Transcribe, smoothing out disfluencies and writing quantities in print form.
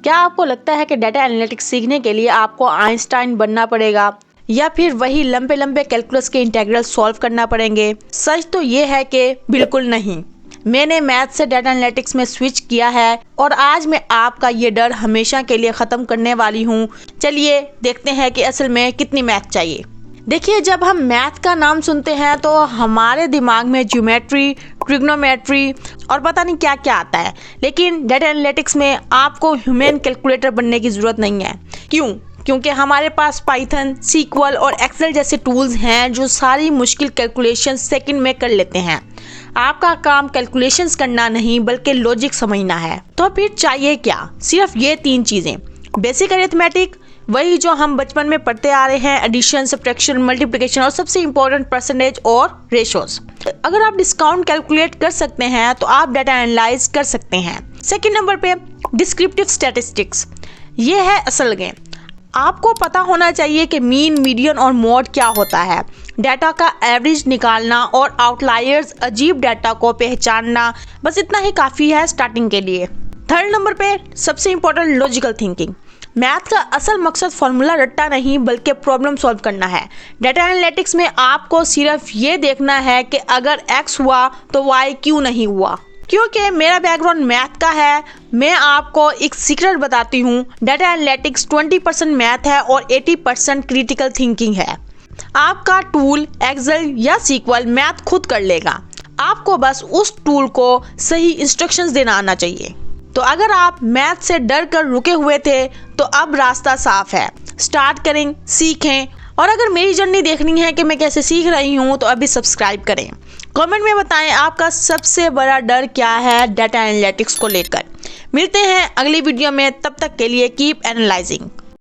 क्या आपको लगता है कि डाटा एनालिटिक्स सीखने के लिए आपको आइंस्टाइन बनना पड़ेगा या फिर वही लंबे लंबे कैलकुलस के इंटीग्रल सॉल्व करना पड़ेंगे? सच तो ये है कि बिल्कुल नहीं। मैंने मैथ से डाटा एनालिटिक्स में स्विच किया है और आज मैं आपका ये डर हमेशा के लिए ख़त्म करने वाली हूँ। चलिए देखते हैं कि असल में कितनी मैथ चाहिए। देखिए, जब हम मैथ का नाम सुनते हैं तो हमारे दिमाग में ज्योमेट्री, ट्रिग्नोमेट्री और पता नहीं क्या क्या आता है, लेकिन डाटा एनालिटिक्स में आपको ह्यूमन कैलकुलेटर बनने की ज़रूरत नहीं है। क्यों? क्योंकि हमारे पास पाइथन, सीक्वल और एक्सेल जैसे टूल्स हैं जो सारी मुश्किल कैलकुलेशन सेकंड में कर लेते हैं। आपका काम कैलकुलेशंस करना नहीं बल्कि लॉजिक समझना है। तो फिर चाहिए क्या? सिर्फ ये 3 चीज़ें। बेसिक अरिथमेटिक, वही जो हम बचपन में पढ़ते आ रहे हैं, एडिशन, सब्ट्रैक्शन, मल्टीप्लिकेशन और सबसे इंपॉर्टेंट परसेंटेज और रेशोस। अगर आप डिस्काउंट कैलकुलेट कर सकते हैं तो आप डाटा एनालाइज कर सकते हैं। सेकंड नंबर पे डिस्क्रिप्टिव स्टैटिस्टिक्स, ये है असल गेम। आपको पता होना चाहिए कि मीन, मीडियन और मोड क्या होता है, डाटा का एवरेज निकालना और आउटलायर्स, अजीब डाटा को पहचानना, बस इतना ही काफ़ी है स्टार्टिंग के लिए। थर्ड नंबर पे सबसे इंपॉर्टेंट लॉजिकल थिंकिंग। मैथ का असल मकसद फॉर्मूला रट्टा नहीं बल्कि प्रॉब्लम सॉल्व करना है। डाटा एनालिटिक्स में आपको सिर्फ ये देखना है कि अगर x हुआ तो y क्यों नहीं हुआ। क्योंकि मेरा बैकग्राउंड मैथ का है, मैं आपको एक सीक्रेट बताती हूँ। डाटा एनालिटिक्स 20% मैथ है और 80% क्रिटिकल थिंकिंग है। आपका टूल एक्सेल या सीक्वल मैथ खुद कर लेगा, आपको बस उस टूल को सही इंस्ट्रक्शंस देना आना चाहिए। तो अगर आप मैथ से डर कर रुके हुए थे तो अब रास्ता साफ है। स्टार्ट करें, सीखें। और अगर मेरी जर्नी देखनी है कि मैं कैसे सीख रही हूँ तो अभी सब्सक्राइब करें। कमेंट में बताएं आपका सबसे बड़ा डर क्या है डाटा एनालिटिक्स को लेकर। मिलते हैं अगली वीडियो में, तब तक के लिए कीप एनालाइजिंग।